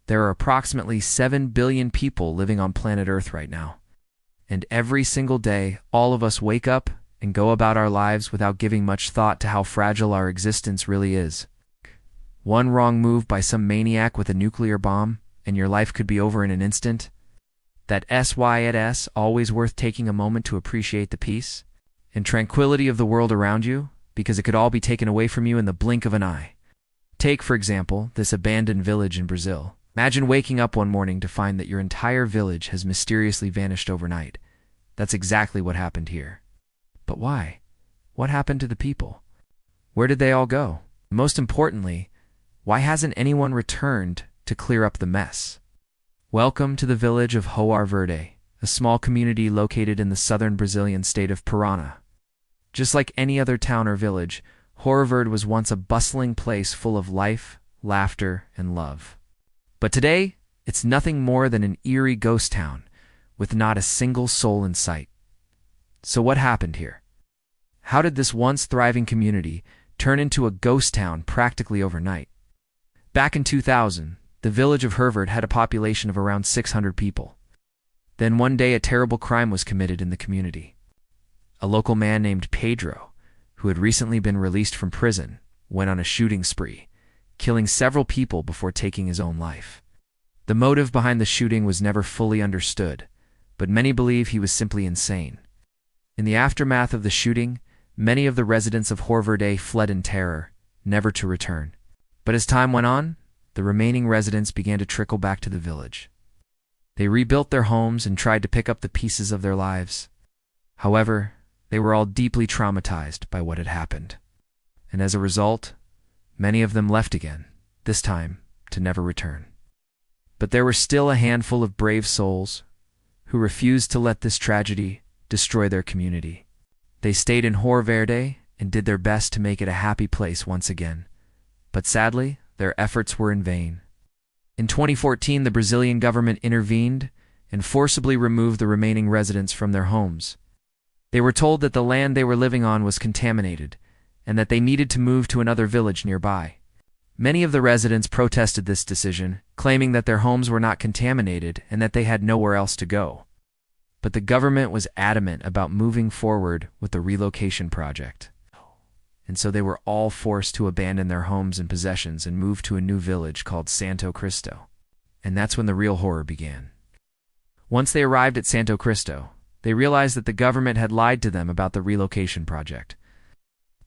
There are approximately 7 billion people living on planet Earth right now. And every single day, all of us wake up and go about our lives without giving much thought to how fragile our existence really is. One wrong move by some maniac with a nuclear bomb, and your life could be over in an instant. That's always worth taking a moment to appreciate the peace and tranquility of the world around you, because it could all be taken away from you in the blink of an eye. Take, for example, this abandoned village in Brazil. Imagine waking up one morning to find that your entire village has mysteriously vanished overnight. That's exactly what happened here. But why? What happened to the people? Where did they all go? Most importantly, why hasn't anyone returned to clear up the mess? Welcome to the village of Hoer Verde, a small community located in the southern Brazilian state of Paraná. Just like any other town or village, Hoer Verde was once a bustling place full of life, laughter, and love. But today, it's nothing more than an eerie ghost town, with not a single soul in sight. So what happened here? How did this once thriving community turn into a ghost town practically overnight? Back in 2000, the village of Hoer Verde had a population of around 600 people. Then one day a terrible crime was committed in the community. A local man named Pedro, who had recently been released from prison, went on a shooting spree, killing several people before taking his own life. The motive behind the shooting was never fully understood, but many believe he was simply insane. In the aftermath of the shooting, many of the residents of Hoer Verde fled in terror, never to return. But as time went on, the remaining residents began to trickle back to the village. They rebuilt their homes and tried to pick up the pieces of their lives. However, they were all deeply traumatized by what had happened. And as a result, many of them left again, this time to never return. But there were still a handful of brave souls who refused to let this tragedy destroy their community. They stayed in Hoer Verde and did their best to make it a happy place once again. But sadly, their efforts were in vain. In 2014, the Brazilian government intervened and forcibly removed the remaining residents from their homes. They were told that the land they were living on was contaminated and that they needed to move to another village nearby. Many of the residents protested this decision, claiming that their homes were not contaminated and that they had nowhere else to go. But the government was adamant about moving forward with the relocation project. And so they were all forced to abandon their homes and possessions and move to a new village called Santo Cristo. And that's when the real horror began. Once they arrived at Santo Cristo, they realized that the government had lied to them about the relocation project.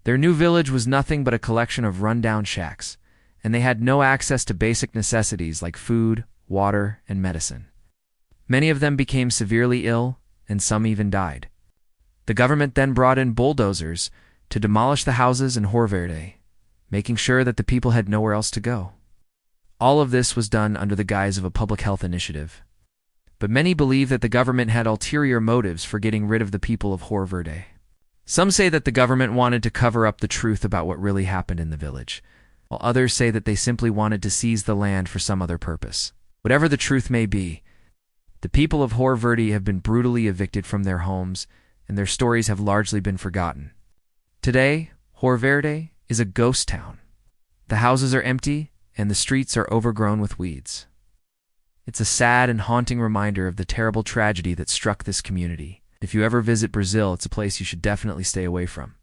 Their new village was nothing but a collection of rundown shacks, and they had no access to basic necessities like food, water, and medicine. Many of them became severely ill, and some even died. The government then brought in bulldozers to demolish the houses in Hoer Verde, making sure that the people had nowhere else to go. All of this was done under the guise of a public health initiative. But many believe that the government had ulterior motives for getting rid of the people of Hoer Verde. Some say that the government wanted to cover up the truth about what really happened in the village, while others say that they simply wanted to seize the land for some other purpose. Whatever the truth may be, the people of Hoer Verde have been brutally evicted from their homes, and their stories have largely been forgotten. Today, Hoer Verde is a ghost town. The houses are empty, and the streets are overgrown with weeds. It's a sad and haunting reminder of the terrible tragedy that struck this community. If you ever visit Brazil, it's a place you should definitely stay away from.